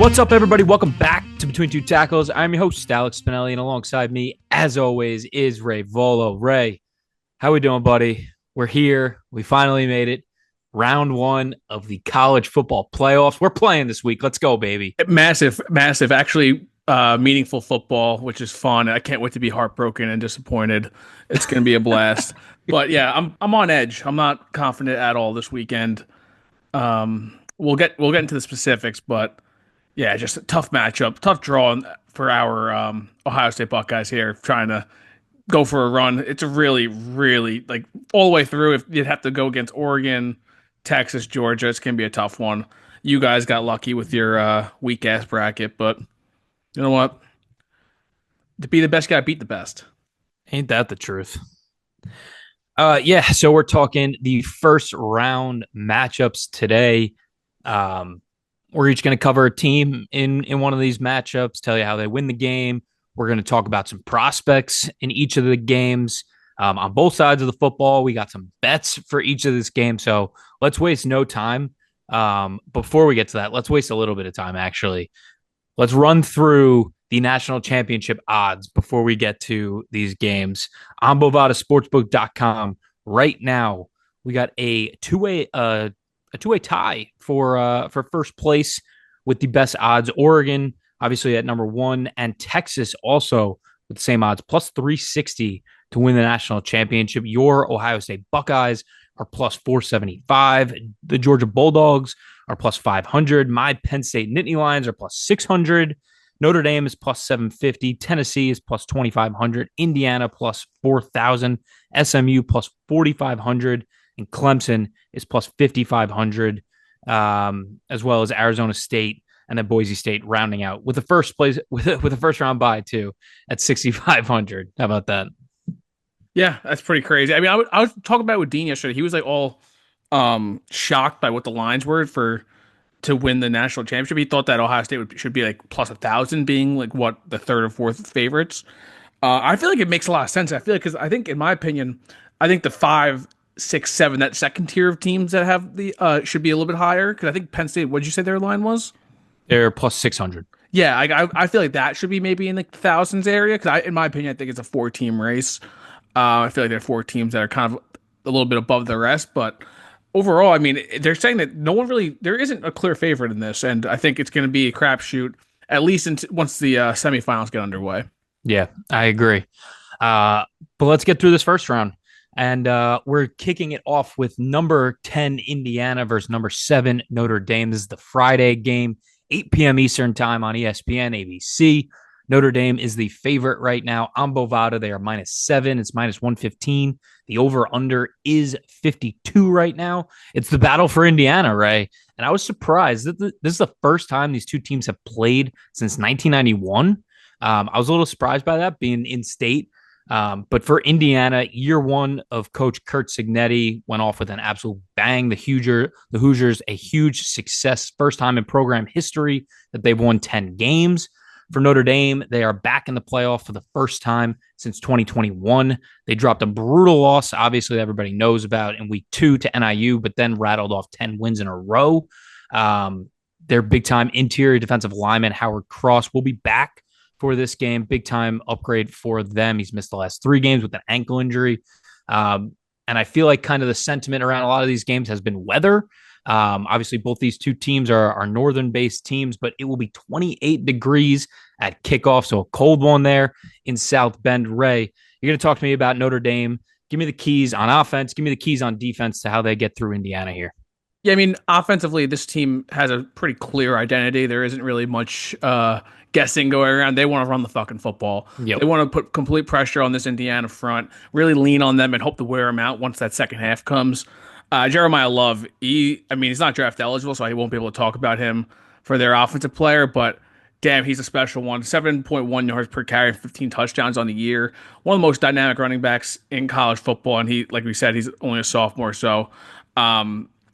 What's up, everybody? Welcome back to Between Two Tackles. I'm your host, Alex Spinelli, and alongside me, as always, is Ray Voulo. Ray, how we doing, buddy? We're here. We finally made it. Round one of the college football playoffs. We're playing this week. Let's go, baby. Massive. Actually, meaningful football, which is fun. I can't wait to be heartbroken and disappointed. It's going to be a blast. But yeah, I'm on edge. I'm not confident at all this weekend. We'll get into the specifics, but yeah, just a tough matchup, tough draw for our Ohio State Buckeyes here, trying to go for a run. It's a really like all the way through. If you'd have to go against Oregon, Texas, Georgia, it's gonna be a tough one. You guys got lucky with your weak ass bracket, but you know what? To be the best guy, beat the best. Ain't that the truth? So we're talking the first round matchups today. We're each going to cover a team in one of these matchups, tell you how they win the game. We're going to talk about some prospects in each of the games. On both sides of the football, we got some bets for each of this game. So let's waste no time. Before we get to that, let's waste a little bit of time, actually. Let's run through the national championship odds before we get to these games. On bovadasportsbook.com right now, we got a two-way tie for first place with the best odds. Oregon, obviously at number one, and Texas also with the same odds, plus 360 to win the national championship. Your Ohio State Buckeyes are plus 475. The Georgia Bulldogs are plus 500. My Penn State Nittany Lions are plus 600. Notre Dame is plus 750. Tennessee is plus 2,500. Indiana plus 4,000. SMU plus 4,500. And Clemson is plus 5,500, as well as Arizona State and then Boise State rounding out with the first place with a first round bye too at 6,500. How about that? Yeah, that's pretty crazy. I mean, I was talking about it with Dean yesterday. He was like all shocked by what the lines were to win the national championship. He thought that Ohio State should be like plus 1,000, being like what the third or fourth favorites. I feel like it makes a lot of sense. I feel like because I think, in my opinion, I think the 5, 6, 7, that second tier of teams that have the should be a little bit higher. Because I think Penn State, what did you say their line was? They're plus 600. Yeah, I feel like that should be maybe in the thousands area. Because in my opinion, I think it's a 4-team race. I feel like there are 4 teams that are kind of a little bit above the rest, but overall, I mean, they're saying that there isn't a clear favorite in this, and I think it's going to be a crapshoot at least once the semifinals get underway. Yeah, I agree. But let's get through this first round, and we're kicking it off with number 10 Indiana versus number 7 Notre Dame. This is the Friday game, 8 p.m. Eastern time on ESPN, ABC. Notre Dame is the favorite right now. On Bovada, they are -7. It's -115. The over-under is 52 right now. It's the battle for Indiana, Ray. And I was surprised that this is the first time these two teams have played since 1991. I was a little surprised by that, being in state. But for Indiana, year one of Coach Kurt Cignetti went off with an absolute bang. The Hoosiers, a huge success. First time in program history that they've won 10 games. For Notre Dame, they are back in the playoff for the first time since 2021. They dropped a brutal loss, obviously, everybody knows about, in week 2 to NIU, but then rattled off 10 wins in a row. Their big-time interior defensive lineman, Howard Cross, will be back for this game. Big-time upgrade for them. He's missed the last 3 games with an ankle injury. And I feel like kind of the sentiment around a lot of these games has been weather. Obviously, both these two teams are northern-based teams, but it will be 28 degrees at kickoff, so a cold one there in South Bend. Ray, you're going to talk to me about Notre Dame. Give me the keys on offense. Give me the keys on defense to how they get through Indiana here. Yeah, I mean, offensively, this team has a pretty clear identity. There isn't really much guessing going around. They want to run the fucking football. Yep. They want to put complete pressure on this Indiana front, really lean on them and hope to wear them out once that second half comes. Jeremiah Love, he's not draft eligible, so I won't be able to talk about him for their offensive player, but damn, he's a special one. 7.1 yards per carry, 15 touchdowns on the year. One of the most dynamic running backs in college football, and he, like we said, he's only a sophomore, so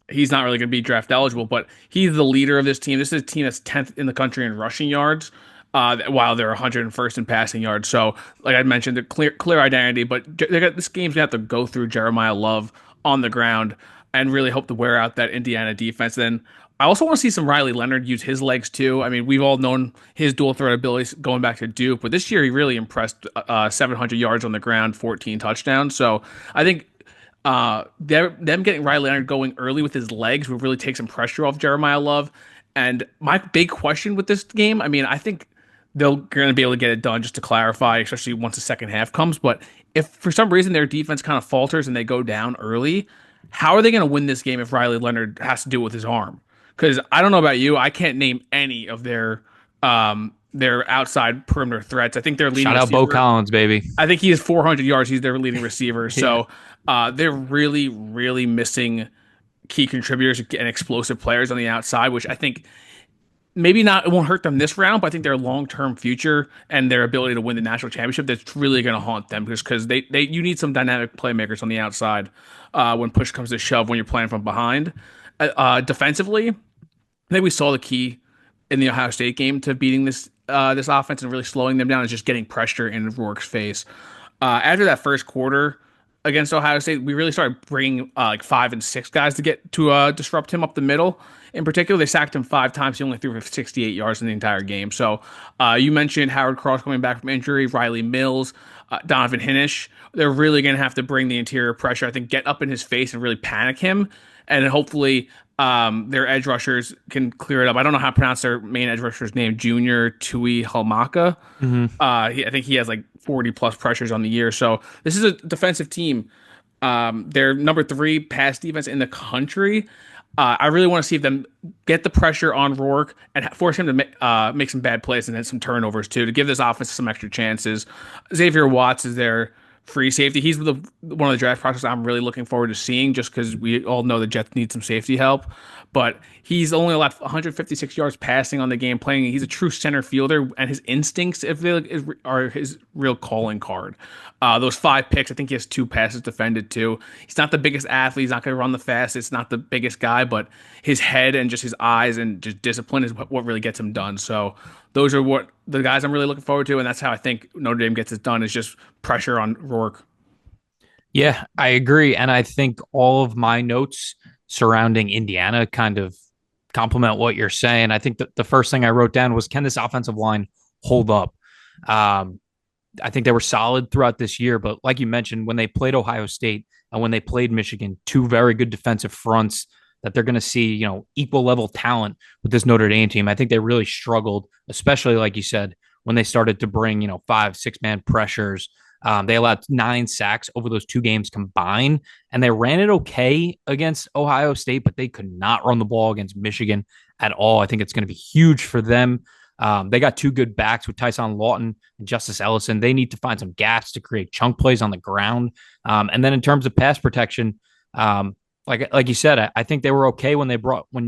he's not really going to be draft eligible, but he's the leader of this team. This is a team that's 10th in the country in rushing yards, while they're 101st in passing yards. So, like I mentioned, the clear identity, but this game's going to have to go through Jeremiah Love on the ground and really hope to wear out that Indiana defense. Then I also want to see some Riley Leonard use his legs too. I mean, we've all known his dual threat abilities going back to Duke, but this year he really impressed. 700 yards on the ground, 14 touchdowns. So I think them getting Riley Leonard going early with his legs will really take some pressure off Jeremiah Love. And my big question with this game, I mean, I think they're going to be able to get it done, just to clarify, especially once the second half comes. But if for some reason their defense kind of falters and they go down early, how are they going to win this game if Riley Leonard has to do it with his arm? Because I don't know about you, I can't name any of their outside perimeter threats. I think their leading Shout out Bo receiver, Collins, baby. I think he has 400 yards. He's their leading receiver. Yeah. So they're really, really missing key contributors and explosive players on the outside, which I think maybe not, it won't hurt them this round, but I think their long-term future and their ability to win the national championship, that's really going to haunt them, because they you need some dynamic playmakers on the outside when push comes to shove, when you're playing from behind. Defensively, I think we saw the key in the Ohio State game to beating this offense and really slowing them down is just getting pressure in Rourke's face. After that first quarter against Ohio State, we really started bringing like 5 and 6 guys to get to disrupt him up the middle. In particular, they sacked him 5 times. He only threw for 68 yards in the entire game. So you mentioned Howard Cross coming back from injury, Riley Mills, Donovan Hinish. They're really going to have to bring the interior pressure, I think, get up in his face and really panic him. And hopefully their edge rushers can clear it up. I don't know how to pronounce their main edge rusher's name, Junior Tui Halmaka. I think he has like 40 plus pressures on the year. So this is a defensive team. They're number 3 pass defense in the country. I really want to see them get the pressure on Rourke and force him to make some bad plays and then some turnovers too, to give this offense some extra chances. Xavier Watts is their free safety. He's one of the draft prospects I'm really looking forward to seeing, just because we all know the Jets need some safety help. But he's only allowed 156 yards passing on the game playing. He's a true center fielder, and his instincts are his real calling card. Those 5 picks, I think he has 2 passes defended too. He's not the biggest athlete. He's not going to run the fastest. Not the biggest guy, but his head and just his eyes and just discipline is what really gets him done. So those are what the guys I'm really looking forward to, and that's how I think Notre Dame gets it done, is just pressure on Rourke. Yeah, I agree. And I think all of my notes surrounding Indiana kind of complement what you're saying. I think that the first thing I wrote down was, can this offensive line hold up? I think they were solid throughout this year, but like you mentioned, when they played Ohio State and when they played Michigan, 2 very good defensive fronts that they're going to see, equal level talent with this Notre Dame team. I think they really struggled, especially like you said, when they started to bring, 5, 6-man pressures. They allowed 9 sacks over those 2 games combined, and they ran it okay against Ohio State, but they could not run the ball against Michigan at all. I think it's going to be huge for them. They got 2 good backs with Tyson Lawton and Justice Ellison. They need to find some gaps to create chunk plays on the ground. And then in terms of pass protection, like you said, I think they were okay when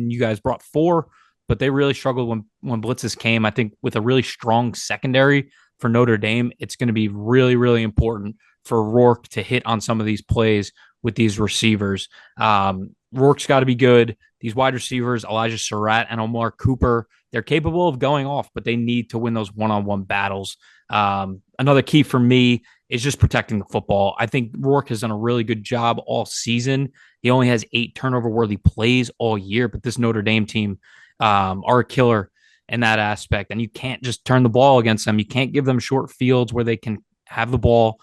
you guys brought 4, but they really struggled when blitzes came. I think with a really strong secondary for Notre Dame, it's going to be really, really important for Rourke to hit on some of these plays with these receivers. Rourke's got to be good. These wide receivers, Elijah Surratt and Omar Cooper, they're capable of going off, but they need to win those one-on-one battles. Another key for me is just protecting the football. I think Rourke has done a really good job all season. He only has 8 turnover-worthy plays all year, but this Notre Dame team are a killer in that aspect. And you can't just turn the ball against them. You can't give them short fields where they can have the ball,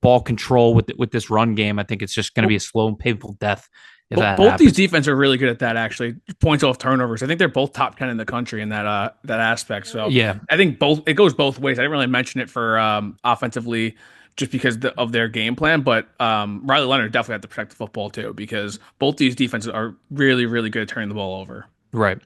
ball control with this run game. I think it's just going to be a slow and painful death if that Both happens. these defenses are really good at that, actually. Points off turnovers. I think they're both top 10 in the country in that aspect. So Yeah, I think it goes both ways. I didn't really mention it for offensively just because of their game plan, but Riley Leonard definitely had to protect the football too, because both these defenses are really, really good at turning the ball over. right.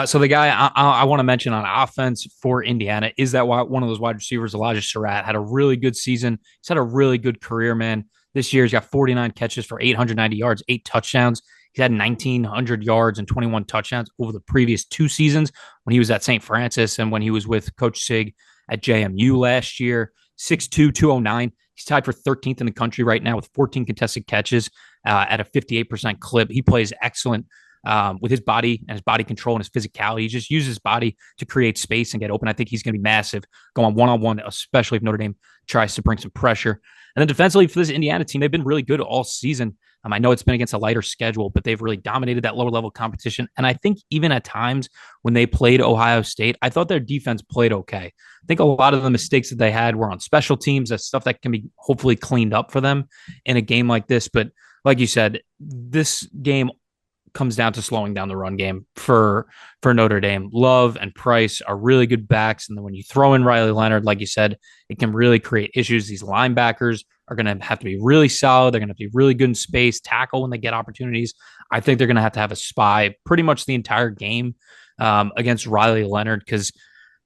So the guy I want to mention on offense for Indiana is that one of those wide receivers, Elijah Surratt, had a really good season. He's had a really good career, man. This year, he's got 49 catches for 890 yards, 8 touchdowns. He's had 1,900 yards and 21 touchdowns over the previous 2 seasons when he was at St. Francis and when he was with Coach Sig at JMU last year. 6'2", 209. He's tied for 13th in the country right now with 14 contested catches at a 58% clip. He plays excellent with his body and his body control and his physicality. He just uses his body to create space and get open. I think he's going to be massive going one-on-one, especially if Notre Dame tries to bring some pressure. And then defensively for this Indiana team, they've been really good all season. I know it's been against a lighter schedule, but they've really dominated that lower level competition. And I think even at times when they played Ohio State, I thought their defense played okay. I think a lot of the mistakes that they had were on special teams. That's stuff that can be hopefully cleaned up for them in a game like this. But like you said, this game comes down to slowing down the run game for Notre Dame. Love and Price are really good backs, and then when you throw in Riley Leonard, like you said, it can really create issues. These linebackers are going to have to be really solid. They're going to be really good in space, tackle when they get opportunities. I think they're going to have a spy pretty much the entire game against Riley Leonard because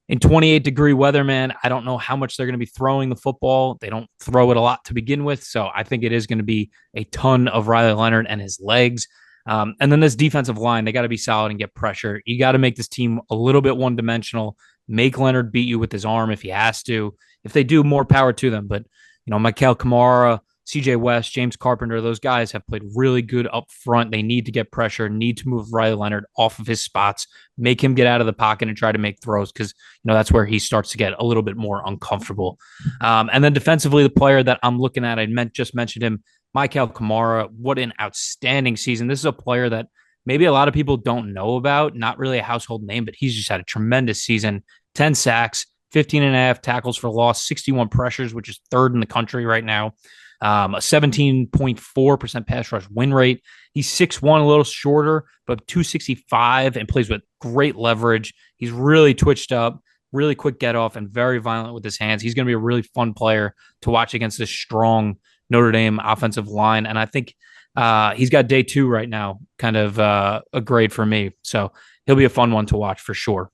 in 28-degree weather, man, I don't know how much they're going to be throwing the football. They don't throw it a lot to begin with. So I think it is going to be a ton of Riley Leonard and his legs. And then this defensive line, they got to be solid and get pressure. You got to make this team a little bit one-dimensional, make Leonard beat you with his arm if he has to. If they do, more power to them. But, Michael Kamara, CJ West, James Carpenter, those guys have played really good up front. They need to get pressure, need to move Riley Leonard off of his spots, make him get out of the pocket and try to make throws because, that's where he starts to get a little bit more uncomfortable. And then defensively, the player that I'm looking at, just mentioned him, Michael Kamara. What an outstanding season. This is a player that maybe a lot of people don't know about, not really a household name, but he's just had a tremendous season. 10 sacks, 15 and a half tackles for loss, 61 pressures, which is third in the country right now. A 17.4% pass rush win rate. He's 6'1", a little shorter, but 265 and plays with great leverage. He's really twitched up, really quick get off, and very violent with his hands. He's going to be a really fun player to watch against this strong Notre Dame offensive line. And I think he's got day 2 right now, kind of a grade for me. So he'll be a fun one to watch for sure.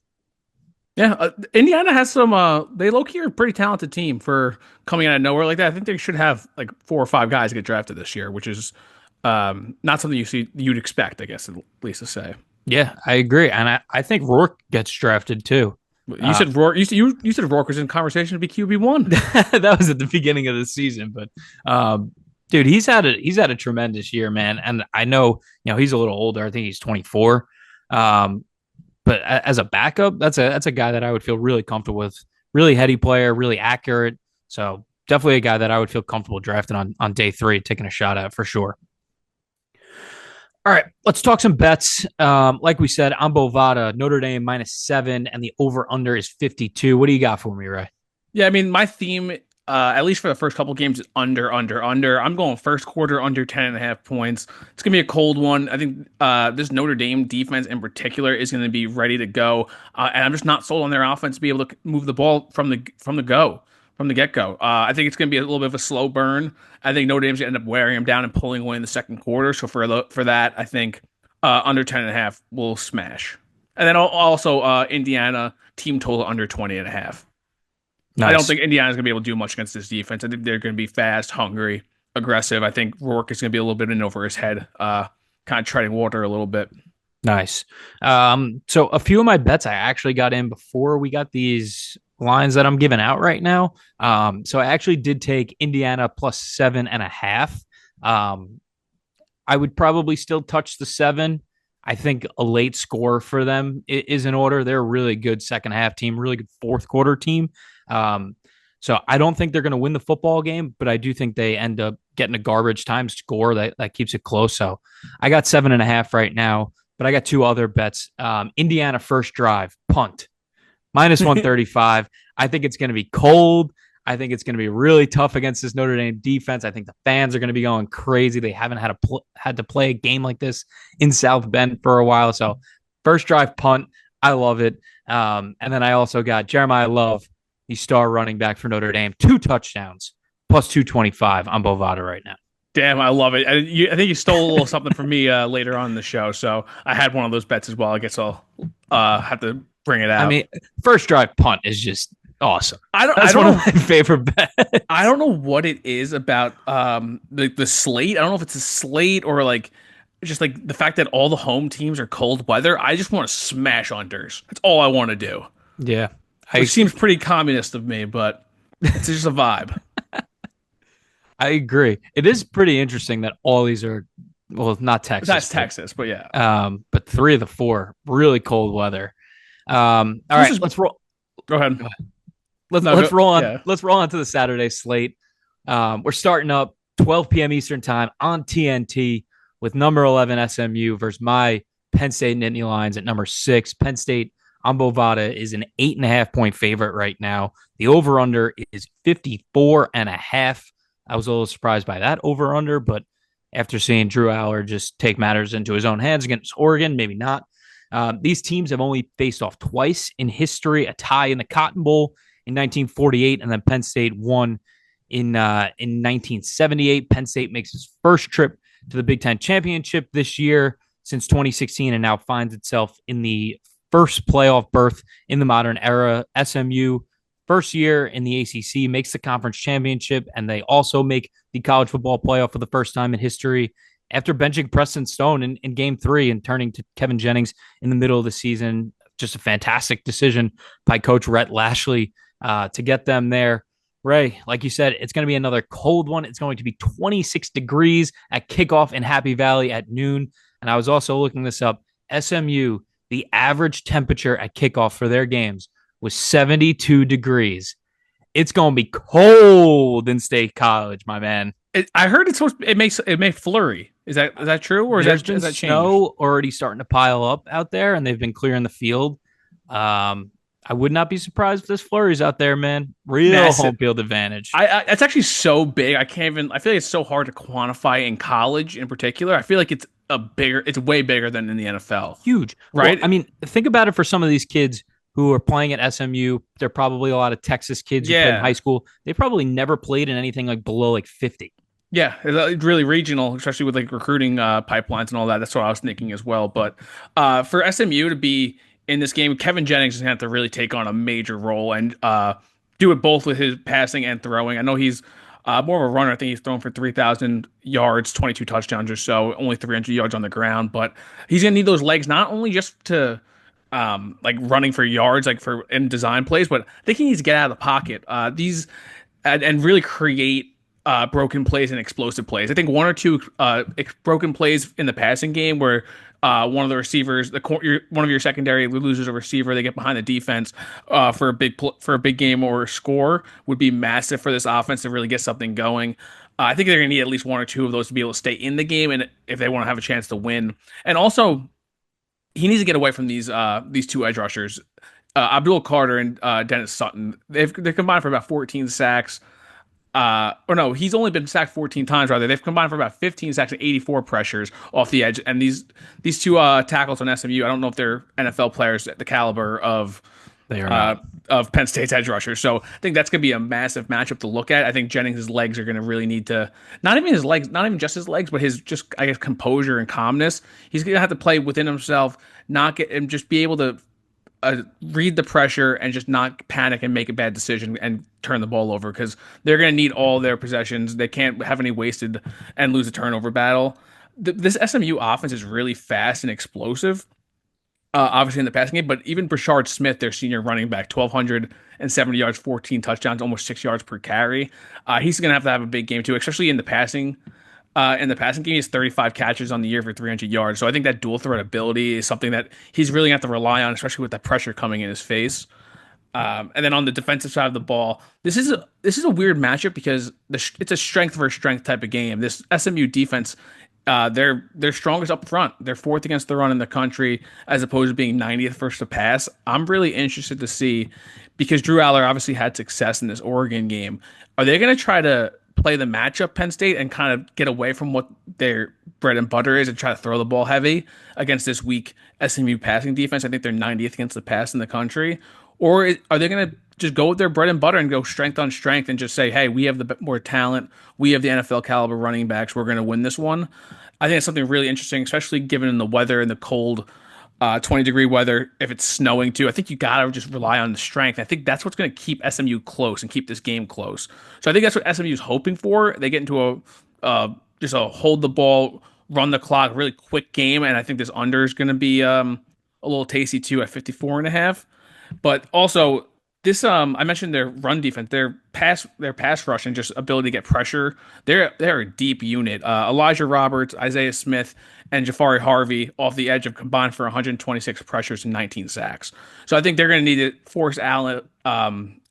Yeah, Indiana has some. They low-key are a pretty talented team for coming out of nowhere like that. I think they should have like 4 or 5 guys get drafted this year, which is not something you'd expect, I guess, at least to say. Yeah, I agree, and I think Rourke gets drafted too. You said Rourke. You said Rourke was in conversation to be QB1. That was at the beginning of the season, but dude, he's had a tremendous year, man. And I know he's a little older. I think he's 24. But as a backup, that's a guy that I would feel really comfortable with. Really heady player, really accurate. So definitely a guy that I would feel comfortable drafting on day 3, taking a shot at for sure. All right, let's talk some bets. Like we said, on Bovada, Notre Dame -7, and the over/under is 52. What do you got for me, Ray? Yeah, I mean, my theme, at least for the first couple games, is under. I'm going first quarter under 10.5 points. It's going to be a cold one. I think this Notre Dame defense in particular is going to be ready to go. And I'm just not sold on their offense to be able to move the ball from the get-go. I think it's going to be a little bit of a slow burn. I think Notre Dame's going to end up wearing them down and pulling away in the second quarter. So for that, I think under 10.5 will smash. And then also Indiana team total under 20.5. Nice. I don't think Indiana's going to be able to do much against this defense. I think they're going to be fast, hungry, aggressive. I think Rourke is going to be a little bit in over his head, kind of treading water a little bit. Nice. So a few of my bets I actually got in before we got these lines that I'm giving out right now. So I actually did take Indiana +7.5. I would probably still touch the 7. I think a late score for them is in order. They're a really good second half team, really good fourth quarter team. So I don't think they're going to win the football game, but I do think they end up getting a garbage time score that keeps it close. So I got 7.5 right now, but I got 2 other bets. Indiana first drive, punt, -135. I think it's going to be cold. I think it's going to be really tough against this Notre Dame defense. I think the fans are going to be going crazy. They haven't had to play a game like this in South Bend for a while. So first drive punt, I love it. And then I also got Jeremiah Love, the star running back for Notre Dame, 2 touchdowns, +225 on Bovada right now. Damn, I love it. I think you stole a little something from me later on in the show. So I had one of those bets as well. I guess I'll have to bring it out. I mean, first drive punt is just awesome. That's one of my favorite bets. I don't know what it is about the slate. I don't know if it's a slate or just the fact that all the home teams are cold weather. I just want to smash unders. That's all I want to do. Yeah. Which seems pretty communist of me, but it's just a vibe. I agree. It is pretty interesting that all these are, well, not Texas. That's Texas, but yeah. But 3 of the 4, really cold weather. All right, let's roll. Go ahead. Let's roll on. Yeah. Let's roll on to the Saturday slate. We're starting up 12 p.m. Eastern time on TNT with number 11 SMU versus my Penn State Nittany Lions at number 6. Penn State on Bovada is an 8.5 point favorite right now. The over under is 54.5. I was a little surprised by that over under, but after seeing Drew Aller just take matters into his own hands against Oregon, maybe not. These teams have only faced off twice in history, a tie in the Cotton Bowl in 1948, and then Penn State won in 1978. Penn State makes its first trip to the Big Ten championship this year since 2016, and now finds itself in the first playoff berth in the modern era. SMU, first year in the ACC, makes the conference championship, and they also make the college football playoff for the first time in history after benching Preston Stone in game 3 and turning to Kevin Jennings in the middle of the season. Just a fantastic decision by Coach Rhett Lashley to get them there. Ray, like you said, it's going to be another cold one. It's going to be 26 degrees at kickoff in Happy Valley at noon. And I was also looking this up. SMU, the average temperature at kickoff for their games was 72 degrees. It's going to be cold in State College, my man. I heard it's supposed. It may flurry. Is that true, or There's has been that changed? snow already starting to pile up out there, and they've been clearing the field. I would not be surprised if there's flurries out there, man. Real Massive. home field advantage. It's actually so big. I can't even. I feel like it's so hard to quantify in college, in particular. I feel like it's way bigger than in the NFL, Huge. Well, right? I mean, think about it for some of these kids who are playing at SMU. They're probably a lot of Texas kids who played in high Yeah, school. They probably never played in anything like below like 50. yeah. It's really regional, especially with like recruiting pipelines and all that. That's what I was thinking as well. But for SMU to be in this game, Kevin Jennings is going to have to really take on a major role and do it both with his passing and throwing. I know he's more of a runner. I think he's thrown for 3,000 yards, 22 touchdowns or so, only 300 yards on the ground. But he's going to need those legs not only just to like running for yards, like for in design plays, but I think he needs to get out of the pocket. These and really create broken plays and explosive plays. I think one or two broken plays in the passing game where one of the receivers, one of your secondary loses a receiver, they get behind the defense for a big game or score would be massive for this offense to really get something going. I think they're going to need at least one or two of those to be able to stay in the game, and if they want to have a chance to win. And also, he needs to get away from these two edge rushers, Abdul Carter and Dennis Sutton. They're combined for about 14 sacks. Or no, he's only been sacked 14 times. Rather, they've combined for about 15 sacks and 84 pressures off the edge. And these two tackles on SMU, I don't know if they're NFL players at the caliber They are not. of Penn State's edge rusher. So I think that's going to be a massive matchup to look at. I think Jennings' legs are going to really need to, not even his legs, not even just his legs, but his just, I guess, composure and calmness. He's going to have to play within himself, not get, and just be able to read the pressure and just not panic and make a bad decision and turn the ball over because they're going to need all their possessions. They can't have any wasted and lose a turnover battle. This SMU offense is really fast and explosive. Obviously in the passing game, but even Brashard Smith, their senior running back, 1,270 yards, 14 touchdowns, almost 6 yards per carry. He's going to have a big game too, especially in the passing. In the passing game, he has 35 catches on the year for 300 yards. So I think that dual threat ability is something that he's really going to have to rely on, especially with that pressure coming in his face. And then on the defensive side of the ball, this is a weird matchup because it's a strength versus strength type of game. This SMU defense, they're strongest up front. They're fourth against the run in the country, as opposed to being 90th versus the pass. I'm really interested to see because Drew Aller obviously had success in this Oregon game. Are they going to try to play the matchup Penn State and kind of get away from what their bread and butter is and try to throw the ball heavy against this weak SMU passing defense? I think they're 90th against the pass in the country. Or are they going to just go with their bread and butter and go strength on strength and just say, hey, we have the more talent. We have the NFL caliber running backs. We're going to win this one. I think it's something really interesting, especially given the weather and the cold 20-degree weather. If it's snowing too, I think you got to just rely on the strength. I think that's what's going to keep SMU close and keep this game close. So I think that's what SMU is hoping for. They get into just a hold the ball, run the clock, really quick game. And I think this under is going to be a little tasty too at 54.5. But also this, I mentioned their run defense, their pass rush and just ability to get pressure. They're a deep unit. Elijah Roberts, Isaiah Smith, and Jafari Harvey off the edge have combined for 126 pressures and 19 sacks. So I think they're going to need to force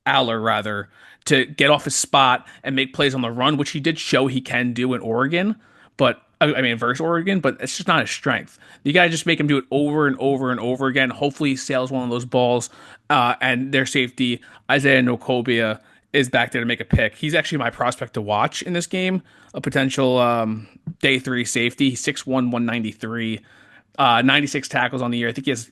Aller rather, to get off his spot and make plays on the run, which he did show he can do in Oregon, but I mean versus Oregon, but it's just not his strength. You gotta just make him do it over and over and over again. Hopefully, he sails one of those balls, and their safety Isaiah Nokobia is back there to make a pick. He's actually my prospect to watch in this game, a potential day three safety. He's 6'1", 193, 96 tackles on the year. I think he has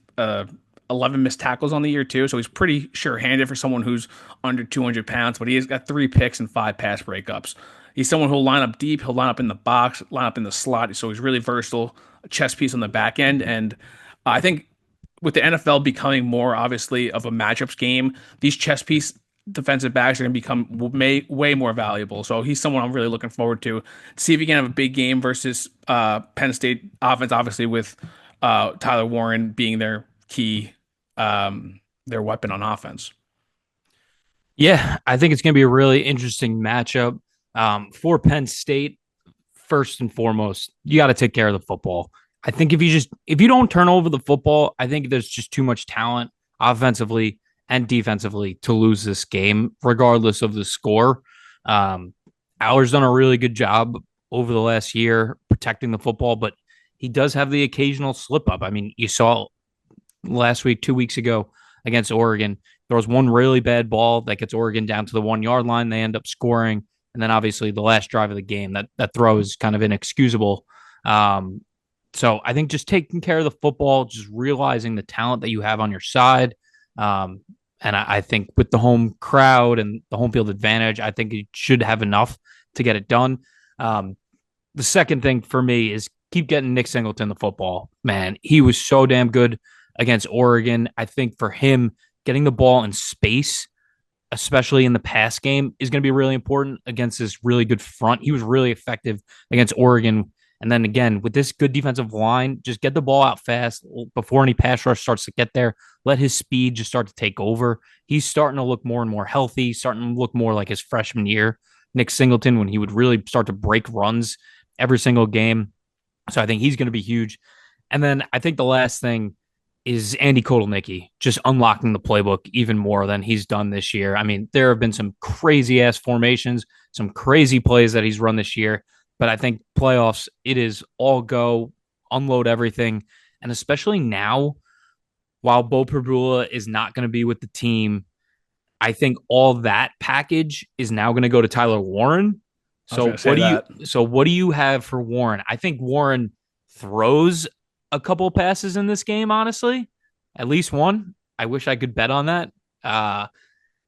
11 missed tackles on the year too, so he's pretty sure-handed for someone who's under 200 pounds. But he has got 3 picks and 5 pass breakups. He's someone who'll line up deep. He'll line up in the box, line up in the slot. So he's really versatile, a chess piece on the back end. And I think with the NFL becoming more obviously of a matchups game, these chess piece defensive backs are going to become way more valuable. So he's someone I'm really looking forward to see if he can have a big game versus Penn State offense, obviously with Tyler Warren being their key, their weapon on offense. Yeah, I think it's going to be a really interesting matchup for Penn State. First and foremost, you got to take care of the football. I think if you don't turn over the football, I think there's just too much talent offensively and defensively to lose this game, regardless of the score. Aller's done a really good job over the last year protecting the football, but he does have the occasional slip up. I mean, you saw last week, 2 weeks ago against Oregon, there was one really bad ball that gets Oregon down to the 1 yard line. They end up scoring. And then obviously the last drive of the game, that throw is kind of inexcusable. So I think just taking care of the football, just realizing the talent that you have on your side. And I think with the home crowd and the home field advantage, I think it should have enough to get it done. The second thing for me is keep getting Nick Singleton the football. Man, he was so damn good against Oregon. I think for him, getting the ball in space, especially in the pass game, is going to be really important against this really good front. He was really effective against Oregon. And then again, with this good defensive line, just get the ball out fast before any pass rush starts to get there. Let his speed just start to take over. He's starting to look more and more healthy, starting to look more like his freshman year, Nick Singleton, when he would really start to break runs every single game. So I think he's going to be huge. And then I think the last thing is Andy Kotelnicki just unlocking the playbook even more than he's done this year. I mean, there have been some crazy ass formations, some crazy plays that he's run this year, but I think playoffs, it is all go, unload everything. And especially now, while Bo Prabula is not going to be with the team, I think all that package is now going to go to Tyler Warren. What do you have for Warren? I think Warren throws a couple passes in this game, honestly. At least one. I wish I could bet on that.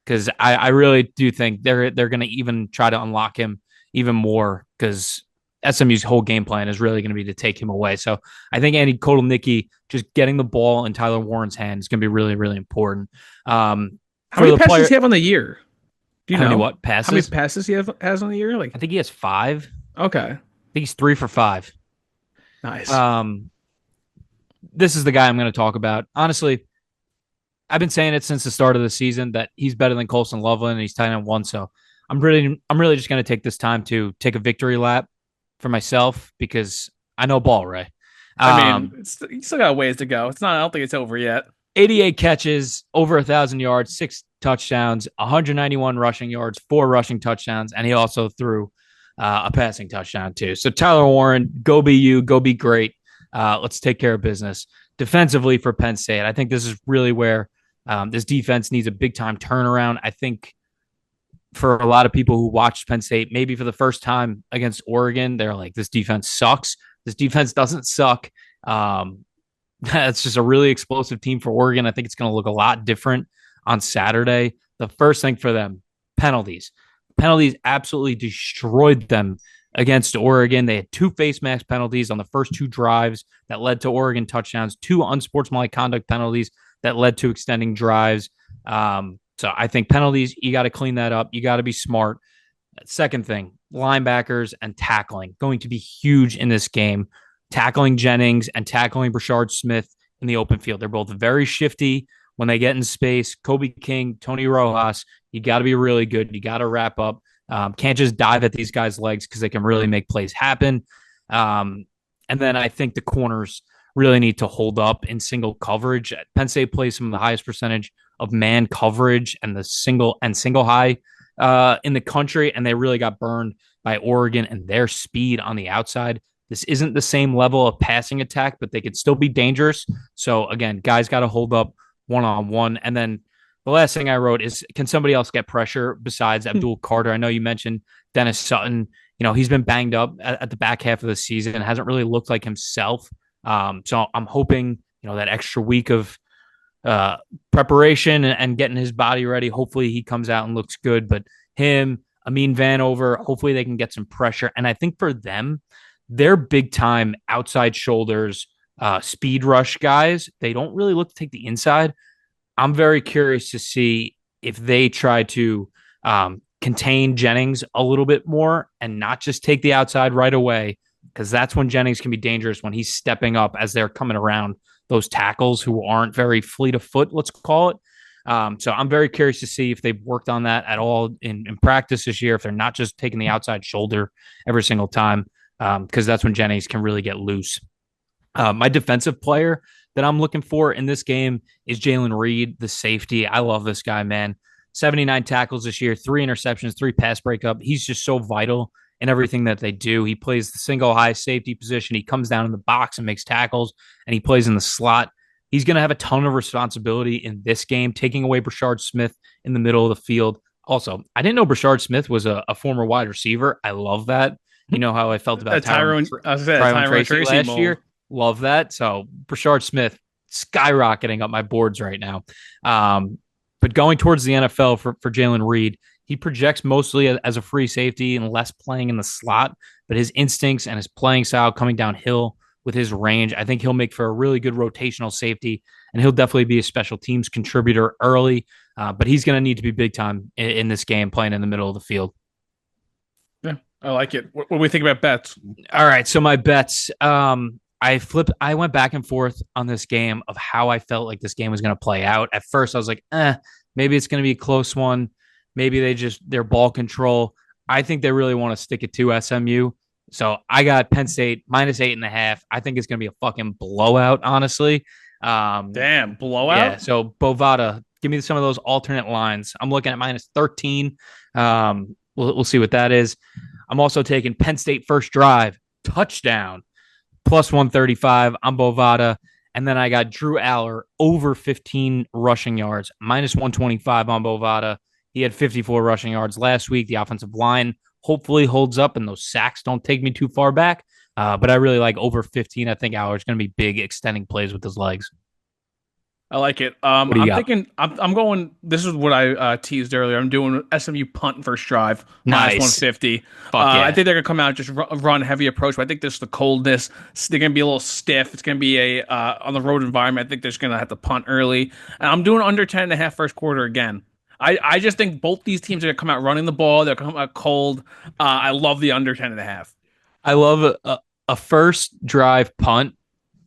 Because I really do think they're going to even try to unlock him even more, because SMU's whole game plan is really going to be to take him away. So I think Andy Kotelnicki just getting the ball in Tyler Warren's hand is going to be really, really important. How many passes does he have on the year? Do you know what passes? How many passes he has on the year? I think he has 5. Okay. I think he's 3 for 5. Nice. This is the guy I'm going to talk about. Honestly, I've been saying it since the start of the season that he's better than Colson Loveland, and he's tight end 1. So I'm really just going to take this time to take a victory lap for myself, because I know ball, Ray. I mean, you still got a ways to go. I don't think it's over yet. 88 catches, over 1,000 yards, 6 touchdowns, 191 rushing yards, 4 rushing touchdowns, and he also threw a passing touchdown too. So Tyler Warren, go be you, go be great. Let's take care of business defensively for Penn State. I think this is really where this defense needs a big time turnaround. I think for a lot of people who watched Penn State, maybe for the first time against Oregon, they're like, this defense sucks. This defense doesn't suck. That's just a really explosive team for Oregon. I think it's going to look a lot different on Saturday. The first thing for them, penalties. Penalties absolutely destroyed them against Oregon. They had 2 face mask penalties on the first 2 drives that led to Oregon touchdowns, 2 unsportsmanlike conduct penalties that led to extending drives. So I think penalties, you got to clean that up. You got to be smart. Second thing, linebackers and tackling, going to be huge in this game. Tackling Jennings and tackling Brashard Smith in the open field. They're both very shifty when they get in space. Kobe King, Tony Rojas, you got to be really good. You got to wrap up. Can't just dive at these guys' legs, because they can really make plays happen. And then I think the corners really need to hold up in single coverage. Penn State plays some of the highest percentage of man coverage and the single high in the country, and they really got burned by Oregon and their speed on the outside. This isn't the same level of passing attack, but they could still be dangerous. So again, guys got to hold up one-on-one. And then the last thing I wrote is, can somebody else get pressure besides Abdul Carter? I know you mentioned Dennis Sutton. He's been banged up at the back half of the season and hasn't really looked like himself. So I'm hoping, that extra week of preparation and getting his body ready, hopefully he comes out and looks good. But him, Amin Vanover, hopefully they can get some pressure. And I think for them, they're big time outside shoulders, speed rush guys. They don't really look to take the inside. I'm very curious to see if they try to contain Jennings a little bit more and not just take the outside right away, because that's when Jennings can be dangerous, when he's stepping up as they're coming around those tackles who aren't very fleet of foot, let's call it. So I'm very curious to see if they've worked on that at all in practice this year, if they're not just taking the outside shoulder every single time, because that's when Jennings can really get loose. My defensive player that I'm looking for in this game is Jalen Reed, the safety. I love this guy, man. 79 tackles this year, 3 interceptions, 3 pass breakup. He's just so vital in everything that they do. He plays the single high safety position. He comes down in the box and makes tackles, and he plays in the slot. He's going to have a ton of responsibility in this game, taking away Brashard Smith in the middle of the field. Also, I didn't know Brashard Smith was a former wide receiver. I love that. You know how I felt about Tyrone Tracy last year. Love that. So Brashard Smith skyrocketing up my boards right now. But going towards the NFL for Jalen Reed, he projects mostly as a free safety and less playing in the slot, but his instincts and his playing style coming downhill with his range, I think he'll make for a really good rotational safety, and he'll definitely be a special teams contributor early, but he's going to need to be big time in this game, playing in the middle of the field. Yeah, I like it. What do we think about bets? All right, so my bets, I went back and forth on this game of how I felt like this game was going to play out. At first, I was like, maybe it's going to be a close one. Maybe their ball control. I think they really want to stick it to SMU. So I got Penn State -8.5. I think it's going to be a fucking blowout, honestly. Damn, blowout? Yeah, so Bovada, give me some of those alternate lines. I'm looking at -13. We'll see what that is. I'm also taking Penn State first drive, touchdown, +135 on Bovada. And then I got Drew Aller over 15 rushing yards, -125 on Bovada. He had 54 rushing yards last week. The offensive line hopefully holds up and those sacks don't take me too far back. But I really like over 15. I think Aller's going to be big extending plays with his legs. I like it. I'm thinking, I'm going, this is what I teased earlier. I'm doing SMU punt first drive, nice. -150. Yeah. I think they're going to come out and just run heavy approach, but I think there's the coldness. They're going to be a little stiff. It's going to be on the road environment. I think they're just going to have to punt early. And I'm doing under 10.5 first quarter again. I just think both these teams are going to come out running the ball. They're going to come out cold. I love the under 10.5. I love a first drive punt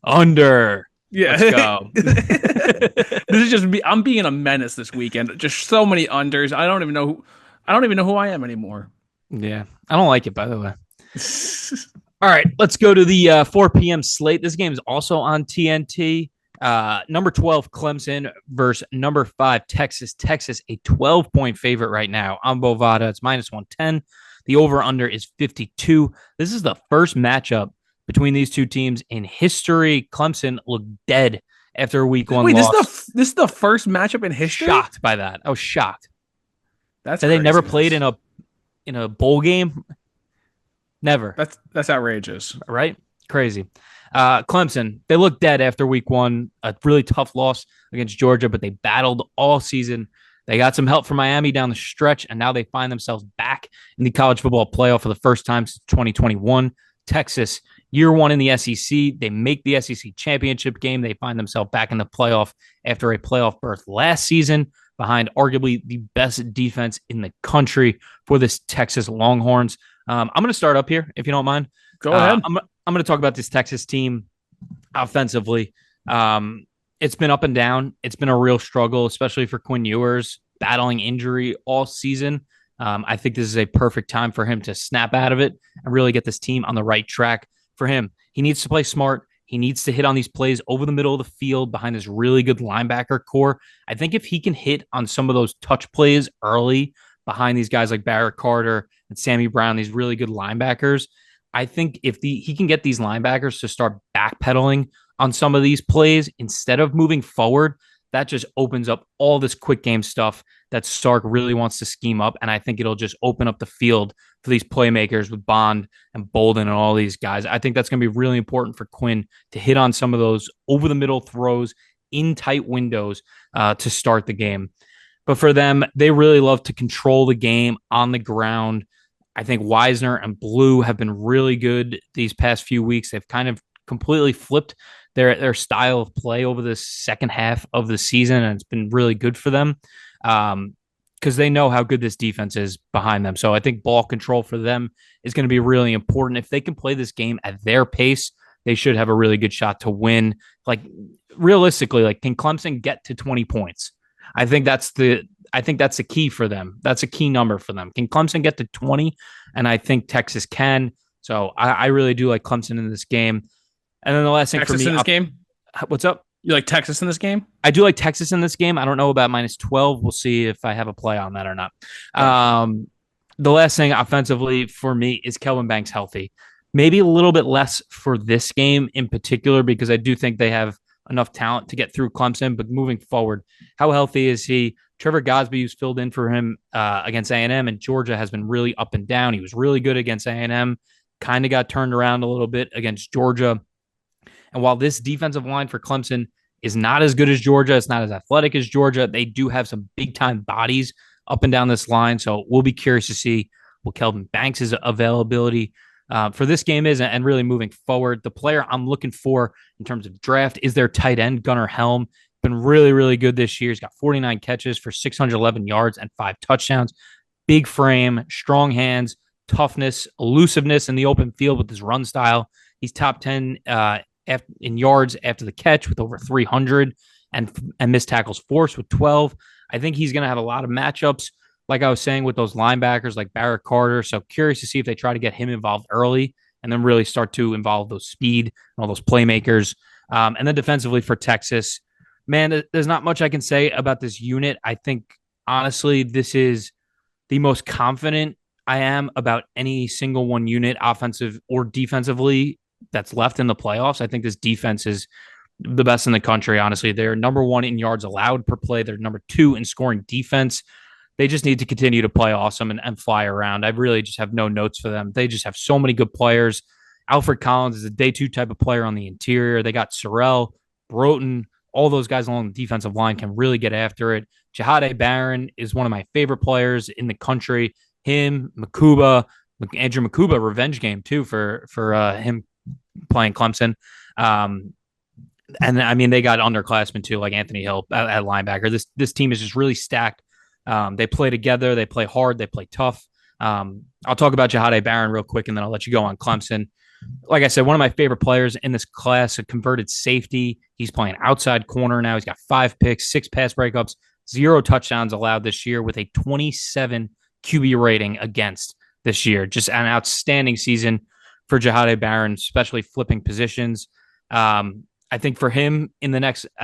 under. Yeah. Let's go. This is just me. I'm being a menace this weekend. Just so many unders. I don't even know who I am anymore. Yeah. I don't like it, by the way. All right, let's go to the 4 p.m. slate. This game is also on TNT. Number 12, Clemson versus number 5, Texas. Texas, a 12-point favorite right now on Bovada. It's -110. The over-under is 52. This is the first matchup between these two teams in history. Clemson looked dead after a week 1 Wait, loss. this is the first matchup in history? Shocked by that. I was shocked. That's they never played in a bowl game. Never. That's outrageous. Right? Crazy. Clemson, they looked dead after week 1, a really tough loss against Georgia, but they battled all season. They got some help from Miami down the stretch, and now they find themselves back in the college football playoff for the first time since 2021. Texas, year 1 in the SEC. They make the SEC championship game. They find themselves back in the playoff after a playoff berth last season behind arguably the best defense in the country for this Texas Longhorns. I'm going to start up here, if you don't mind. Go ahead. I'm going to talk about this Texas team offensively. It's been up and down. It's been a real struggle, especially for Quinn Ewers, battling injury all season. I think this is a perfect time for him to snap out of it and really get this team on the right track. For him, he needs to play smart. He needs to hit on these plays over the middle of the field behind this really good linebacker core. I think if he can hit on some of those touch plays early behind these guys like Barrett Carter and Sammy Brown, these really good linebackers, I think if he can get these linebackers to start backpedaling on some of these plays instead of moving forward, that just opens up all this quick game stuff that Sark really wants to scheme up. And I think it'll just open up the field for these playmakers with Bond and Bolden and all these guys. I think that's going to be really important for Quinn to hit on some of those over the middle throws in tight windows to start the game. But for them, they really love to control the game on the ground. I think Wisner and Blue have been really good these past few weeks. They've kind of completely flipped their style of play over the second half of the season, and it's been really good for them because they know how good this defense is behind them. So I think ball control for them is going to be really important. If they can play this game at their pace, they should have a really good shot to win. Like realistically, like can Clemson get to 20 points? I think that's the key for them. That's a key number for them. Can Clemson get to 20? And I think Texas can. So I really do like Clemson in this game. And then the last thing Texas for me, in this game? What's up? You like Texas in this game? I do like Texas in this game. I don't know about -12. We'll see if I have a play on that or not. The last thing offensively for me is Kelvin Banks healthy. Maybe a little bit less for this game in particular because I do think they have enough talent to get through Clemson. But moving forward, how healthy is he? Trevor Gosby, who's filled in for him against A&M, and Georgia has been really up and down. He was really good against A&M, kind of got turned around a little bit against Georgia. And while this defensive line for Clemson is not as good as Georgia, it's not as athletic as Georgia, they do have some big-time bodies up and down this line. So we'll be curious to see what Kelvin Banks' availability for this game is and really moving forward. The player I'm looking for in terms of draft is their tight end, Gunnar Helm. Been really, really good this year. He's got 49 catches for 611 yards and 5 touchdowns. Big frame, strong hands, toughness, elusiveness in the open field with his run style. He's top 10 in yards after the catch with over 300 and missed tackles forced with 12. I think he's going to have a lot of matchups, like I was saying, with those linebackers like Barrett Carter. So curious to see if they try to get him involved early and then really start to involve those speed and all those playmakers. And then defensively for Texas, man, there's not much I can say about this unit. I think, honestly, this is the most confident I am about any single one unit, offensive or defensively, that's left in the playoffs. I think this defense is the best in the country, honestly. They're number 1 in yards allowed per play. They're number 2 in scoring defense. They just need to continue to play awesome and fly around. I really just have no notes for them. They just have so many good players. Alfred Collins is a day 2 type of player on the interior. They got Sorrell, Broughton, all those guys along the defensive line can really get after it. Jahade Barron is one of my favorite players in the country. Him, Andrew Makuba, revenge game too for him playing Clemson. And I mean, they got underclassmen too, like Anthony Hill at linebacker. This team is just really stacked. They play together. They play hard. They play tough. I'll talk about Jahade Barron real quick, and then I'll let you go on Clemson. Like I said, one of my favorite players in this class, a converted safety. He's playing outside corner now. He's got 5 picks, 6 pass breakups, 0 touchdowns allowed this year with a 27 QB rating against this year. Just an outstanding season for Jahade Barron, especially flipping positions. I think for him at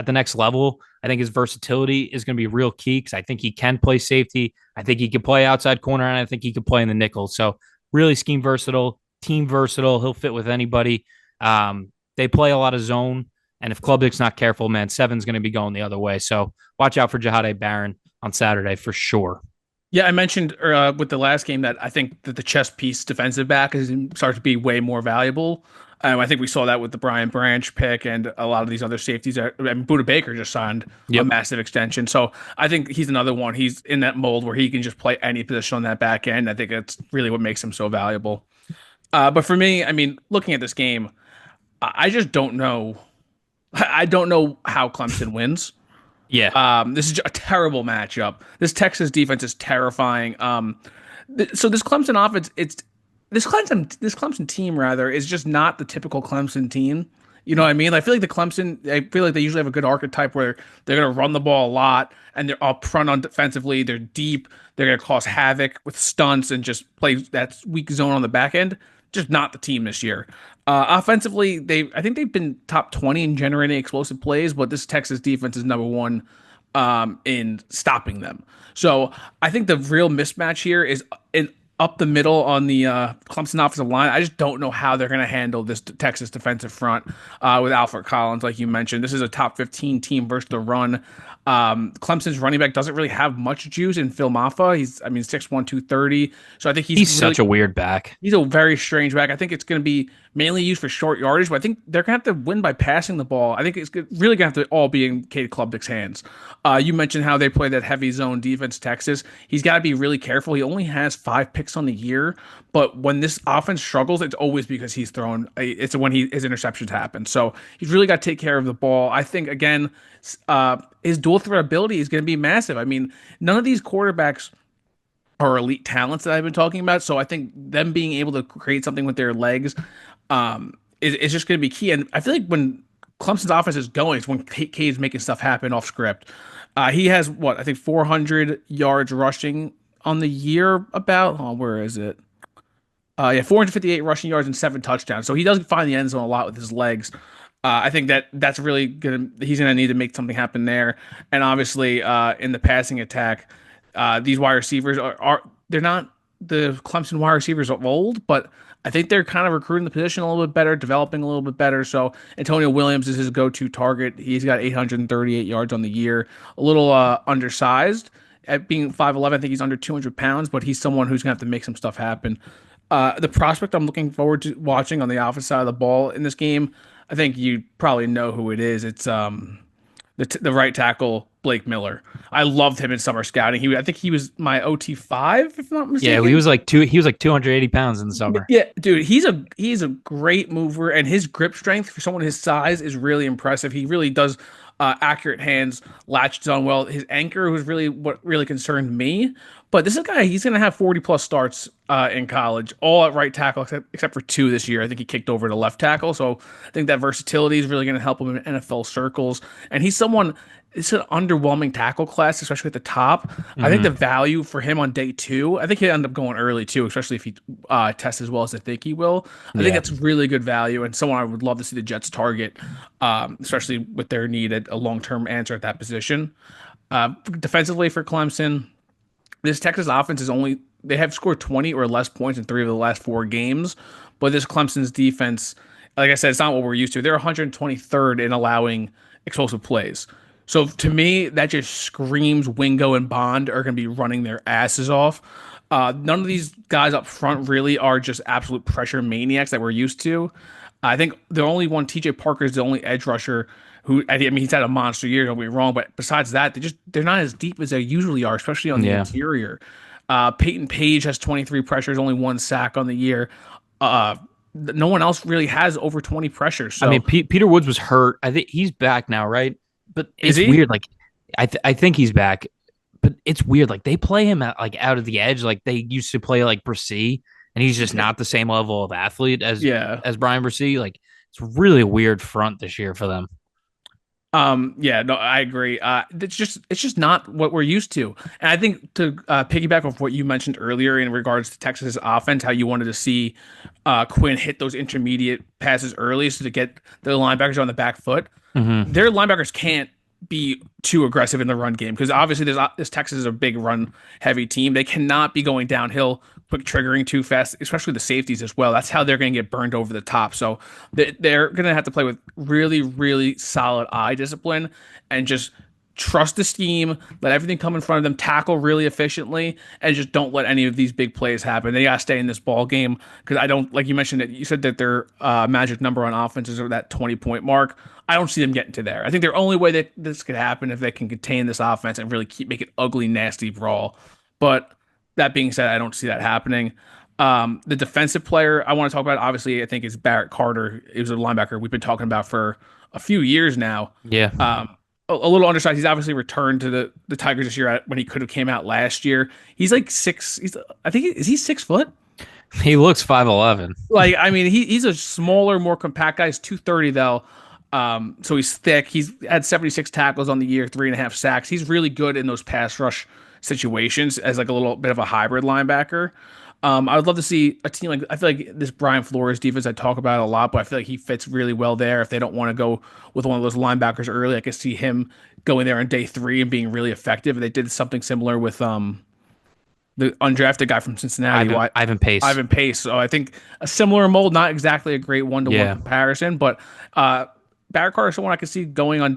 the next level, I think his versatility is going to be real key because I think he can play safety. I think he can play outside corner, and I think he can play in the nickel. So really scheme versatile, team versatile. He'll fit with anybody. They play a lot of zone, and if Klubnik's not careful, man, 7's going to be going the other way. So watch out for Jahade Barron on Saturday for sure. Yeah, I mentioned with the last game that I think that the chess piece defensive back is starting to be way more valuable. I think we saw that with the Brian Branch pick and a lot of these other safeties. Buda Baker just signed a massive extension. So I think he's another one. He's in that mold where he can just play any position on that back end. I think that's really what makes him so valuable. But for me, I mean, looking at this game, I just don't know. I don't know how Clemson wins. Yeah. This is a terrible matchup. This Texas defense is terrifying. So this Clemson offense, this Clemson team rather is just not the typical Clemson team. You know what I mean? I feel like I feel like they usually have a good archetype where they're going to run the ball a lot and they're up front on defensively. They're deep. They're going to cause havoc with stunts and just play that weak zone on the back end. just not the team this year. Offensively, I think they've been top 20 in generating explosive plays, but this Texas defense is number one in stopping them. So I think the real mismatch here is in up the middle on the Clemson offensive line. I just don't know how they're going to handle this Texas defensive front with Alfred Collins, like you mentioned. This is a top 15 team versus the run. Clemson's running back doesn't really have much juice in Phil Maffa. I mean, 6'1", 230. So I think He's such a weird back. he's a very strange back. I think it's going to be mainly used for short yardage, but I think they're going to have to win by passing the ball. I think it's really going to have to all be in Cade Klubnik's hands. You mentioned how they play that heavy zone defense, Texas. He's got to be really careful. He only has 5 picks on the year, but when this offense struggles, it's always because he's thrown. It's when his interceptions happen. So he's really got to take care of the ball. I think again, his dual threat ability is going to be massive. I mean, none of these quarterbacks are elite talents that I've been talking about. So I think them being able to create something with their legs is just going to be key. And I feel like when Clemson's offense is going, it's when Cade's making stuff happen off script. He has what I think 400 yards rushing on the year. About where is it? Yeah, 458 rushing yards and 7 touchdowns. So he does find the end zone a lot with his legs. I think that's really gonna he's gonna need to make something happen there. And obviously, in the passing attack, these wide receivers are they're not the Clemson wide receivers of old, but I think they're kind of recruiting the position a little bit better, developing a little bit better. So Antonio Williams is his go-to target. He's got 838 yards on the year, a little undersized at being 5'11". I think he's under 200 pounds, but he's someone who's gonna have to make some stuff happen. The prospect I'm looking forward to watching on the offensive side of the ball in this game, I think you probably know who it is. It's the right tackle Blake Miller. I loved him in summer scouting. I think he was my OT5 if I'm not Yeah, mistaken. he was like 280 pounds in the summer. Yeah, dude, he's a great mover, and his grip strength for someone his size is really impressive. He really does accurate hands, latches on well. His anchor was really what really concerned me. But this is a guy, he's going to have 40 plus starts in college, all at right tackle, except for 2 this year. I think he kicked over to left tackle. So I think that versatility is really going to help him in NFL circles. And he's someone, it's an underwhelming tackle class, especially at the top. I think the Hmm. value for him on day 2, I think he'll end up going early too, especially if he tests as well as I think he will. I think Yeah. that's really good value and someone I would love to see the Jets target, especially with their need at a long term answer at that position. Defensively for Clemson, this Texas offense is only they have scored 20 or less points in 3 of the last 4 games, but this Clemson's defense, like I said, it's not what we're used to. They're 123rd in allowing explosive plays. So to me, that just screams Wingo and Bond are going to be running their asses off. None of these guys up front really are just absolute pressure maniacs that we're used to. I think the only one, TJ Parker, is the only edge rusher who, I mean, he's had a monster year, don't get me wrong, but besides that, they're not as deep as they usually are, especially on the Yeah. interior. Peyton Page has 23 pressures, only 1 sack on the year. Uh, no one else really has over 20 pressures. I mean, So Peter Woods was hurt. I think he's back now, right? But is it's he? weird. Like, I think he's back, but it's weird. Like they play him at, like out of the edge, like they used to play like Brissy, and he's just not the same level of athlete Yeah. as Brian Brissy. Like it's really a weird front this year for them. Yeah, no, I agree. It's just not what we're used to. And I think to piggyback off what you mentioned earlier in regards to Texas's offense, how you wanted to see Quinn hit those intermediate passes early so to get the linebackers on the back foot. Hmm. Their linebackers can't be too aggressive in the run game because obviously this Texas is a big run heavy team. They cannot be going downhill, quick triggering too fast, especially the safeties as well. That's how they're going to get burned over the top. So they're going to have to play with really, really solid eye discipline and just trust the scheme, let everything come in front of them, tackle really efficiently, and just don't let any of these big plays happen. They got to stay in this ball game because I don't, like you mentioned, that you said that their magic number on offense is that 20-point mark. I don't see them getting to there. I think their only way that this could happen if they can contain this offense and really make it ugly, nasty brawl. But that being said, I don't see that happening. The defensive player I want to talk about, obviously, I think is Barrett Carter. He was a linebacker we've been talking about for a few years now. Yeah, A little undersized. He's obviously returned to the Tigers this year when he could have came out last year. He's like 6. I think is he 6 foot? he looks 5'11". Like I mean, he's a smaller, more compact guy. He's 230 though. So he's thick. He's had 76 tackles on the year, 3.5 sacks. He's really good in those pass rush situations as like a little bit of a hybrid linebacker. I would love to see a team like I feel like this Brian Flores defense I talk about a lot, but I feel like he fits really well there. If they don't want to go with one of those linebackers early, I could see him going there on day three and being really effective. They did something similar with the undrafted guy from Cincinnati, Ivan Pace. Ivan Pace. So I think a similar mold, not exactly a great one-to-one Yeah, comparison, but Barrett Carter is someone I could see going on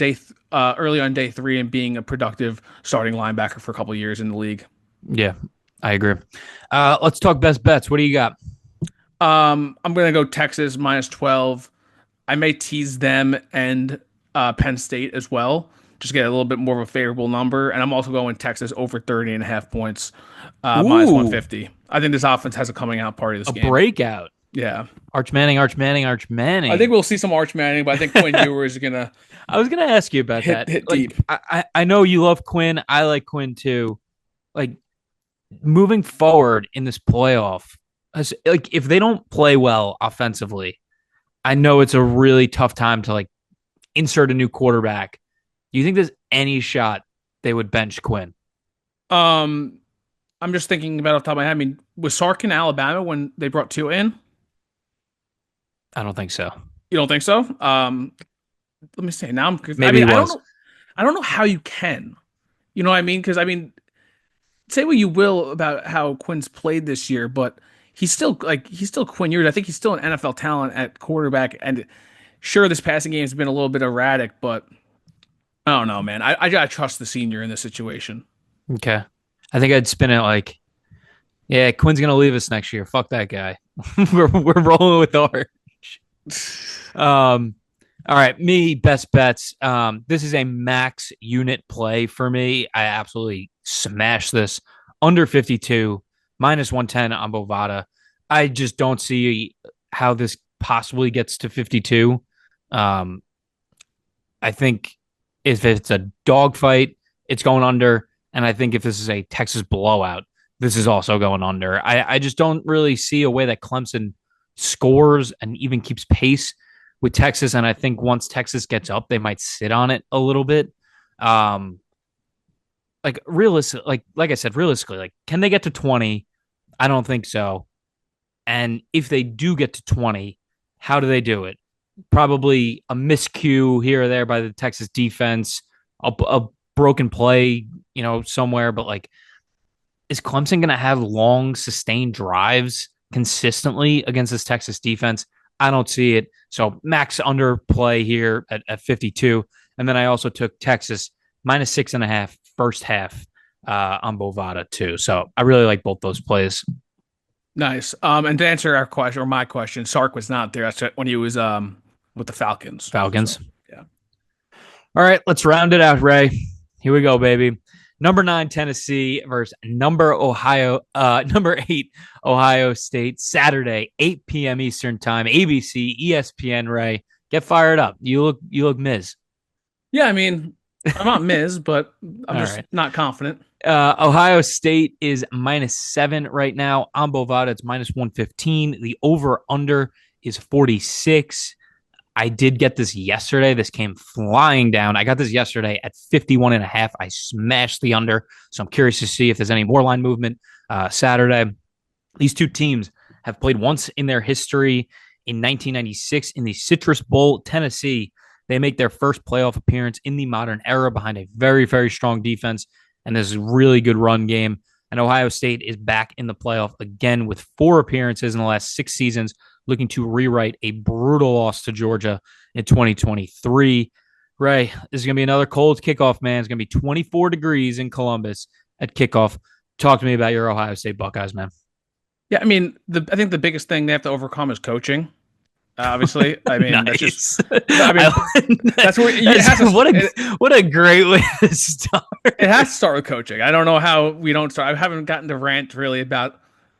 early on day three and being a productive starting linebacker for a couple years in the league. yeah, I agree. Let's talk best bets. What do you got? I'm gonna go Texas -12. I may tease them and Penn State as well. Just get a little bit more of a favorable number. And I'm also going Texas over 30.5 points, minus Ooh, 150. I think this offense has a coming out party this a game. breakout. Yeah. Arch Manning, Arch Manning, Arch I think Manning. we'll see some Arch Manning, but I think Quinn Ewers is going to I was gonna ask you about hit that. hit Like, deep. I know you love Quinn. I like Quinn too. Like, moving forward in this playoff, like if they don't play well offensively, I know it's a really tough time to like insert a new quarterback. Do you think there's any shot they would bench Quinn? Um, I'm just thinking about off the top of my head. I mean, was Sark in Alabama when they brought Tua in? I don't think so. You don't think so? Let me say now. I Maybe he mean, I don't was. know. I don't know how you can. You know what I mean? Because I mean, say what you will about how Quinn's played this year, but he's still Quinn Ewers. I think he's still an NFL talent at quarterback. And sure, this passing game has been a little bit erratic, but I don't know, man. I gotta trust the senior in this situation. Okay. I think I'd spin it like, yeah, Quinn's gonna leave us next year. Fuck that guy. we're rolling with Orange. Um, all right, me best bets. This is a max unit play for me. I absolutely smash this under 52 -110 on Bovada. I just don't see how this possibly gets to 52. Um, I think if it's a dogfight, it's going under. And I think if this is a Texas blowout, this is also going under. I just don't really see a way that Clemson scores and even keeps pace with Texas. And I think once Texas gets up, they might sit on it a little bit. Um, like realistic, like I said, realistically, like can they get to 20? I don't think so. And if they do get to 20, how do they do it? Probably a miscue here or there by the Texas defense, a broken play, somewhere. But like, is Clemson going to have long, sustained drives consistently against this Texas defense? I don't see it. So max under play here at 52. And then I also took Texas -6.5 first half on Bovada too. So I really like both those plays. Nice. And to answer our question or my question, Sark was not there. That's when he was with the Falcons. So Falcons. yeah. All right, let's round it out, Ray. Here we go, baby. Number 9, Tennessee versus number 8, Ohio State. Saturday, 8 p.m. Eastern Time, ABC, ESPN. Ray, get fired up. You look Miz. Yeah, I mean, I'm not Miz, but I'm All just right. not confident. Ohio State is -7 right now. On Bovada, it's -115. The over/under is 46. I did get this yesterday. This came flying down. I got this yesterday at 51.5. I smashed the under. So I'm curious to see if there's any more line movement Saturday. These two teams have played once in their history in 1996 in the Citrus Bowl. Tennessee, they make their first playoff appearance in the modern era behind a very, very strong defense and this is a really good run game. And Ohio State is back in the playoff again with 4 appearances in the last 6 seasons, looking to rewrite a brutal loss to Georgia in 2023. Ray, this is going to be another cold kickoff, man. It's going to be 24 degrees in Columbus at kickoff. Talk to me about your Ohio State Buckeyes, man. Yeah, I mean, I think the biggest thing they have to overcome is coaching. Obviously, I mean that's just. I mean, that's where it has to, what a great way to start. It has to start with coaching. I don't know how we don't start. I haven't gotten to rant really about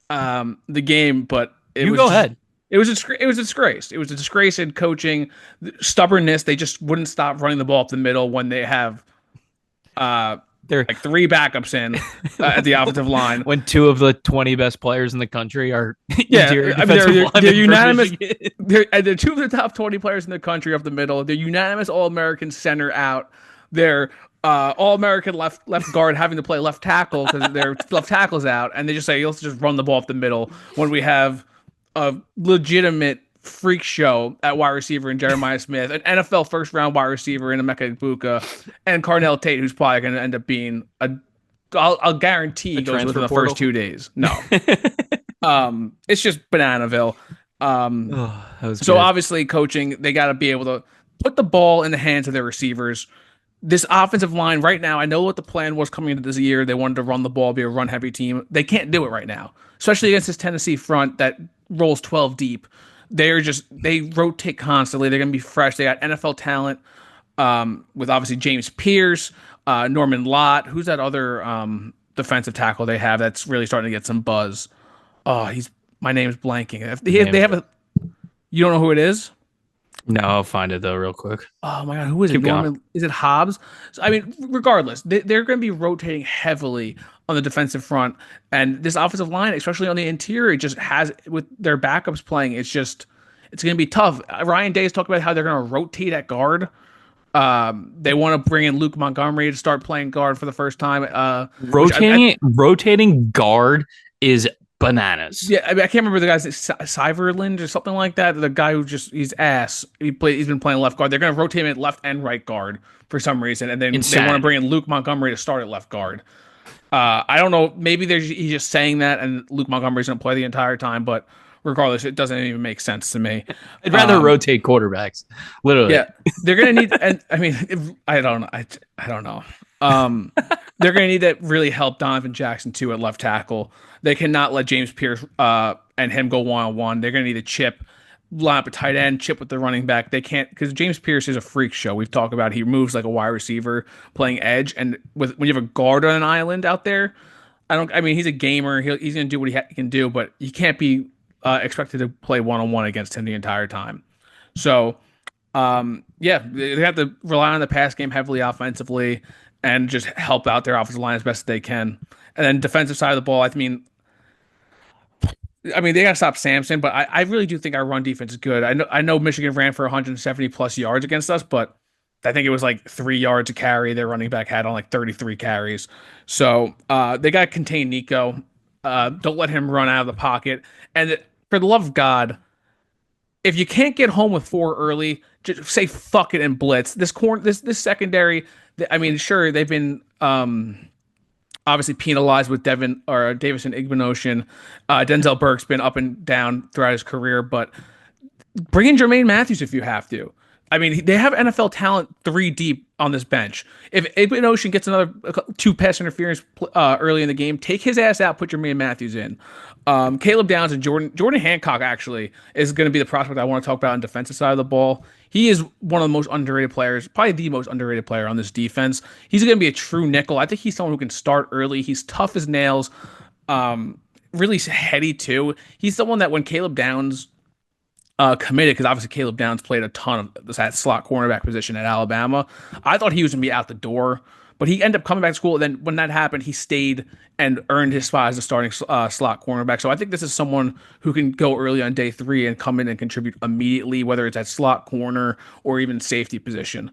the game, but you go ahead. It was a disgrace. It was a disgrace in coaching, stubbornness. They just wouldn't stop running the ball up the middle when they have like 3 backups in at the offensive line. When 2 of the 20 best players in the country are they're unanimous. They're 2 of the top 20 players in the country up the middle. They're unanimous All-American center out. They're All-American left guard having to play left tackle because their left tackle's out, and they just say, let's just run the ball up the middle when we have a legitimate freak show at wide receiver in Jeremiah Smith, an NFL first-round wide receiver in Emeka Egbuka, and Carnell Tate, who's probably going to end up being I'll guarantee A he goes within transfer the first portal. 2 days. No, it's just Bananaville. Oh, that was So good. obviously, coaching, they got to be able to put the ball in the hands of their receivers. This offensive line right now, I know what the plan was coming into this year. They wanted to run the ball, be a run heavy team. They can't do it right now, especially against this Tennessee front that rolls 12 deep. They rotate constantly. They're going to be fresh. They got NFL talent with obviously James Pierce, Norman Lott. Who's that other defensive tackle they have that's really starting to get some buzz? Oh, my name's blanking. They Name's have a, you don't know who it is? No, I'll find it though real quick. Oh my God, who is it? Keep going. Norman? Is it Hobbs? So, I mean, regardless, they're going to be rotating heavily on the defensive front, and this offensive line, especially on the interior, just has with their backups playing. It's going to be tough. Ryan Day has talked about how they're going to rotate at guard. They want to bring in Luke Montgomery to start playing guard for the first time. Rotating guard is bananas. Yeah, I mean, I can't remember the guy's Syverland or something like that. The guy who just he's ass. He's been playing left guard. They're going to rotate him at left and right guard for some reason, and then they want to bring in Luke Montgomery to start at left guard. I don't know. Maybe he's just saying that, and Luke Montgomery's going to play the entire time. But regardless, it doesn't even make sense to me. I'd rather rotate quarterbacks. Literally. Yeah, they're going to need. And I mean, I don't know. I don't know. They're going to need that really help Donovan Jackson too at left tackle. They cannot let James Pierce and him go one-on-one. They're going to need a chip, line up a tight end, chip with the running back. They can't because James Pierce is a freak show. We've talked about he moves like a wide receiver playing edge, and when you have a guard on an island out there, I mean, he's a gamer. He's going to do what he can do, but you can't be expected to play one-on-one against him the entire time. So, yeah, they have to rely on the pass game heavily offensively and just help out their offensive line as best they can. And then defensive side of the ball, I mean, they got to stop Samson, but I really do think our run defense is good. I know Michigan ran for 170 plus yards against us, but I think it was like 3 yards a carry. Their running back had on like 33 carries. So they got to contain Nico. Don't let him run out of the pocket. And for the love of God, if you can't get home with 4 early, just say fuck it and blitz. This secondary, I mean, sure, they've been obviously penalized with Davison Igbenoghen. Denzel Burke's been up and down throughout his career, but bring in Jermaine Matthews if you have to. I mean, they have NFL talent 3 deep on this bench. If Igbenoghen gets another 2 pass interference early in the game, take his ass out, put Jermaine Matthews in. Caleb Downs and Jordan Hancock actually is going to be the prospect I want to talk about on the defensive side of the ball. He is one of the most underrated players, probably the most underrated player on this defense. He's going to be a true nickel. I think he's someone who can start early. He's tough as nails, really heady too. He's someone that when Caleb Downs committed, because obviously Caleb Downs played a ton of that slot cornerback position at Alabama, I thought he was going to be out the door. But he ended up coming back to school. And then when that happened, he stayed and earned his spot as a starting slot cornerback. So I think this is someone who can go early on day 3 and come in and contribute immediately, whether it's at slot corner or even safety position.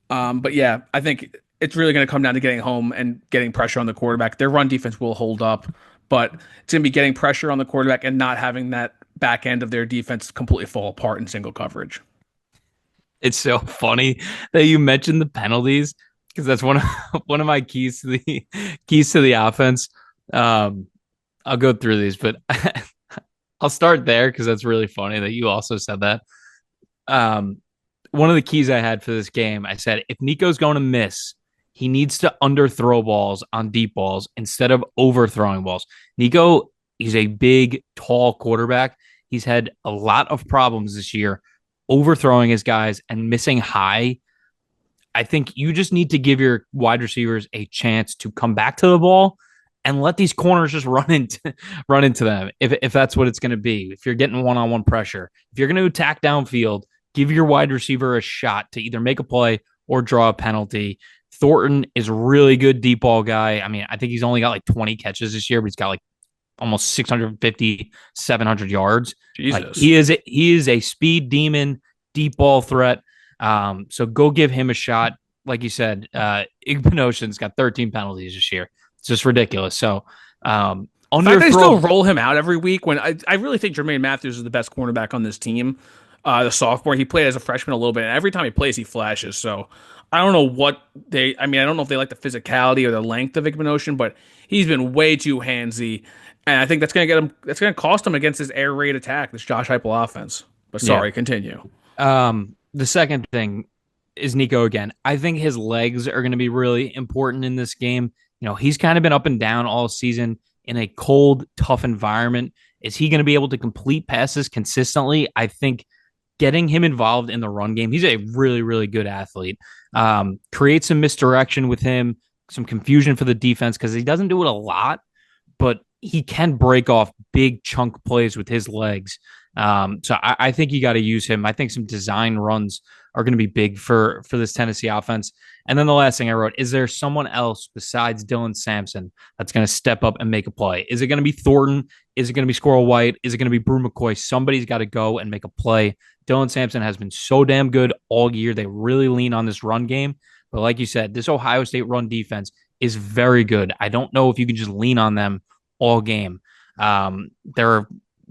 But yeah, I think it's really going to come down to getting home and getting pressure on the quarterback. Their run defense will hold up, but it's going to be getting pressure on the quarterback and not having that back end of their defense completely fall apart in single coverage. It's so funny that you mentioned the penalties because that's one of my keys to the offense. I'll go through these, but I'll start there because that's really funny that you also said that. One of the keys I had for this game, I said if Nico's going to miss, he needs to underthrow balls on deep balls instead of overthrowing balls. Nico is a big, tall quarterback. He's had a lot of problems this year overthrowing his guys and missing high. I think you just need to give your wide receivers a chance to come back to the ball and let these corners just run into them if that's what it's going to be. If you're getting one-on-one pressure, if you're going to attack downfield, give your wide receiver a shot to either make a play or draw a penalty. Thornton is a really good deep ball guy. I mean, I think he's only got like 20 catches this year, but he's got like almost 650, 700 yards. Jesus. Like, he is a speed demon, deep ball threat. So go give him a shot. Like you said, Igbenoghen's got 13 penalties this year. It's just ridiculous. So The fact that they underthrow. still roll him out every week when I really think Jermaine Matthews is the best cornerback on this team. The sophomore, he played as a freshman a little bit, and every time he plays, he flashes. So I don't know what they. I mean, I don't know if they like the physicality or the length of Igben Ocean, but he's been way too handsy, and I think that's gonna get him. That's gonna cost him against this air raid attack, this Josh Heupel offense. But Yeah. sorry, continue. The second thing is Nico again. I think his legs are going to be really important in this game. He's kind of been up and down all season in a cold, tough environment. Is he going to be able to complete passes consistently? I think getting him involved in the run game, he's a really, really good athlete. Create some misdirection with him, some confusion for the defense because he doesn't do it a lot, but he can break off big chunk plays with his legs. So I think you got to use him. I think some design runs are going to be big for this Tennessee offense. And then the last thing I wrote, is there someone else besides Dylan Sampson that's going to step up and make a play? Is it going to be Thornton? Is it going to be Squirrel White? Is it going to be Brew McCoy? Somebody's got to go and make a play. Dylan Sampson has been so damn good all year. They really lean on this run game. But like you said, this Ohio State run defense is very good. I don't know if you can just lean on them all game.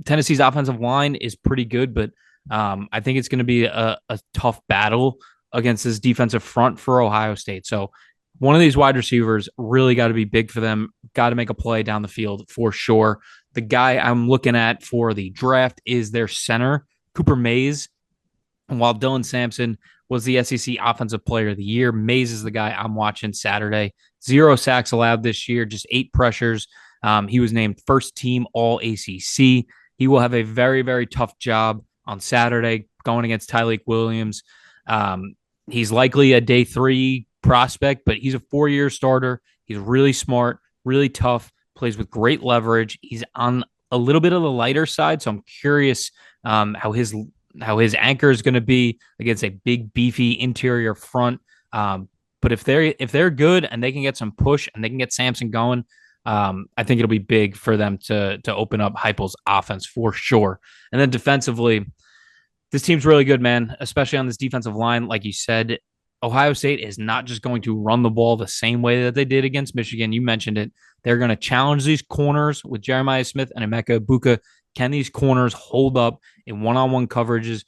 Tennessee's offensive line is pretty good, but I think it's going to be a tough battle against this defensive front for Ohio State. So one of these wide receivers really got to be big for them, got to make a play down the field for sure. The guy I'm looking at for the draft is their center, Cooper Mays. And while Dylan Sampson was the SEC Offensive Player of the Year, Mays is the guy I'm watching Saturday. 0 sacks allowed this year, just 8 pressures. He was named first team All ACC. He will have a very, very tough job on Saturday going against Tyleik Williams. He's likely a day 3 prospect, but he's a 4-year starter. He's really smart, really tough, plays with great leverage. He's on a little bit of the lighter side, so I'm curious how his anchor is going to be against a big, beefy interior front. But if they're good and they can get some push and they can get Sampson going, I think it'll be big for them to open up Heupel's offense for sure. And then defensively, this team's really good, man, especially on this defensive line. Like you said, Ohio State is not just going to run the ball the same way that they did against Michigan. You mentioned it. They're going to challenge these corners with Jeremiah Smith and Emeka Ibuka. Can these corners hold up in one-on-one coverages,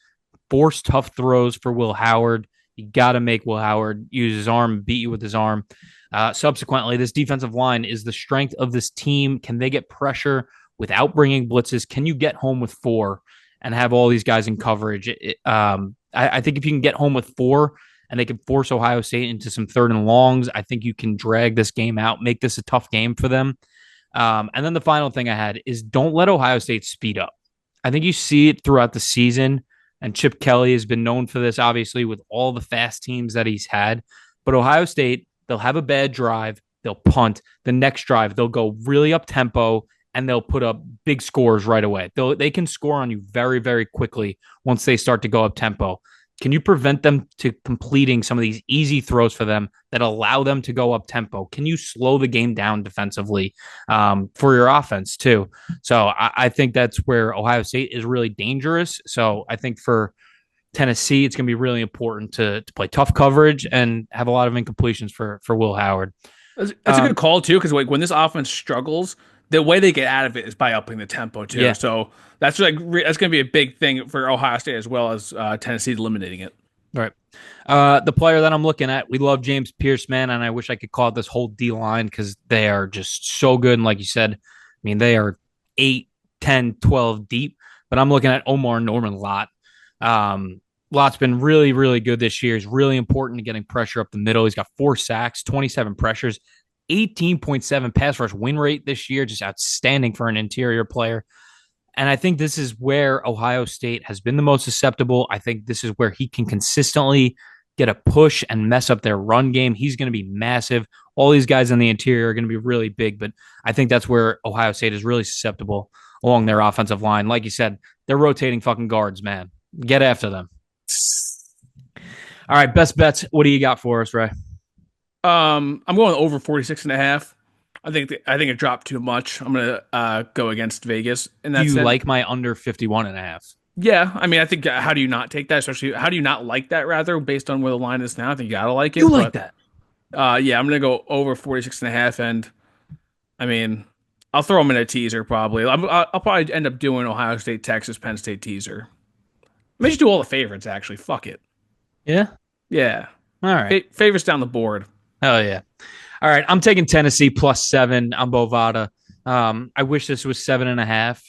force tough throws for Will Howard? You got to make Will Howard use his arm, beat you with his arm. Subsequently, this defensive line is the strength of this team. Can they get pressure without bringing blitzes? Can you get home with 4 and have all these guys in coverage? I think if you can get home with 4 and they can force Ohio State into some 3rd and longs, I think you can drag this game out, make this a tough game for them. And then the final thing I had is don't let Ohio State speed up. I think you see it throughout the season, and Chip Kelly has been known for this, obviously, with all the fast teams that he's had. But Ohio State, they'll have a bad drive, they'll punt. The next drive, they'll go really up tempo, and they'll put up big scores right away. They can score on you very, very quickly once they start to go up tempo. Can you prevent them to completing some of these easy throws for them that allow them to go up tempo? Can you slow the game down defensively for your offense too? So I think that's where Ohio State is really dangerous. So I think for Tennessee, it's going to be really important to play tough coverage and have a lot of incompletions for Will Howard. That's a good call too, because like when this offense struggles, the way they get out of it is by upping the tempo too. Yeah. So that's that's going to be a big thing for Ohio State as well as Tennessee eliminating it. All right. The player that I'm looking at, we love James Pierce, man, and I wish I could call it this whole D line because they are just so good. And like you said, I mean, they are 8, 10, 12 deep, but I'm looking at Omar Norman Lott. Lott's been really, really good this year. He's really important to getting pressure up the middle. He's got 4 sacks, 27 pressures, 18.7 pass rush win rate this year, just outstanding for an interior player. And I think this is where Ohio State has been the most susceptible. I think this is where he can consistently get a push and mess up their run game. He's going to be massive. All these guys in the interior are going to be really big, but I think that's where Ohio State is really susceptible along their offensive line. Like you said, they're rotating fucking guards, man. Get after them. All right, best bets. What do you got for us, Ray? I'm going over 46.5. I think it dropped too much. I'm gonna go against Vegas in that Do you sense. like my under 51.5? Yeah, I mean, I think how do you not take that? Especially how do you not like that? Rather, based on where the line is now, I think you gotta like it. You like that? Yeah, I'm gonna go over 46 and a half, and I mean, I'll throw them in a teaser probably. I'll probably end up doing Ohio State, Texas, Penn State teaser. Maybe just do all the favorites actually. Fuck it. Yeah. Yeah, All right. Favorites down the board. Hell yeah. All right. I'm taking Tennessee +7 on Bovada. I wish this was 7.5.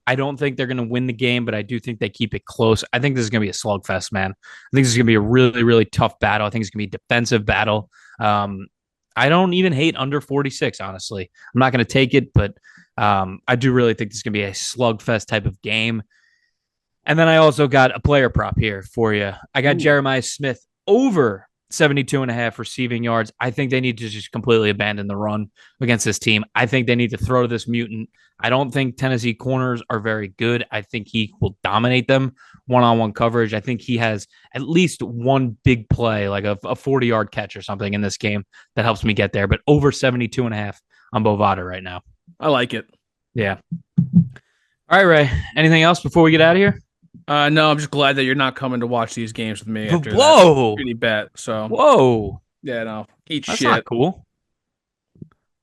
I don't think they're going to win the game, but I do think they keep it close. I think this is going to be a slugfest, man. I think this is going to be a really, really tough battle. I think it's going to be a defensive battle. I don't even hate under 46, honestly. I'm not going to take it, but I do really think this is going to be a slugfest type of game. And then I also got a player prop here for you. I got Ooh. Jeremiah Smith over 72 and a half receiving yards. I think they need to just completely abandon the run against this team. I think they need to throw to this mutant. I don't think Tennessee corners are very good. I think he will dominate them one-on-one coverage. I think he has at least one big play, like a 40-yard catch or something in this game that helps me get there. But over 72 and a half on Bovada right now. I like it. Yeah. All right, Ray. Anything else before we get out of here? No, I'm just glad that you're not coming to watch these games with me after Whoa. that shitty bet. So Whoa. yeah, no, eat That's shit. not cool.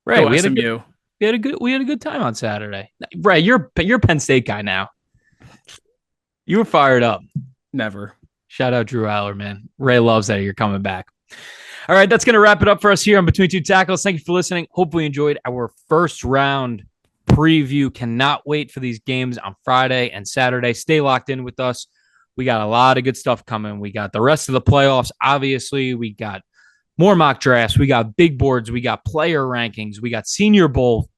Ray, Go we had SMU. we had a good time on Saturday. Ray, you're Penn State guy now. You were fired up. Never. Shout out Drew Aller, man. Ray loves that you're coming back. All right, that's going to wrap it up for us here on Between Two Tackles. Thank you for listening. Hopefully you enjoyed our first round preview. Cannot wait for these games on Friday and Saturday. Stay locked in with us. We got a lot of good stuff coming. We got the rest of the playoffs. Obviously, we got more mock drafts. We got big boards. We got player rankings. We got Senior Bowl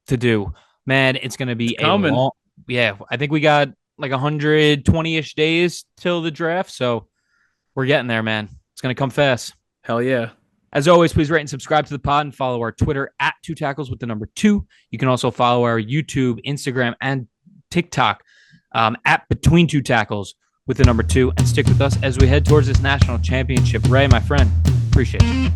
to do. Man, it's going to be a long. Yeah, I think we got like 120-ish days till the draft. So we're getting there, man. It's going to come fast. Hell yeah. As always, please rate and subscribe to the pod and follow our Twitter at 2tackles with the number 2. You can also follow our YouTube, Instagram, and TikTok at Between Two Tackles with the number 2, and stick with us as we head towards this national championship. Ray, my friend, appreciate it.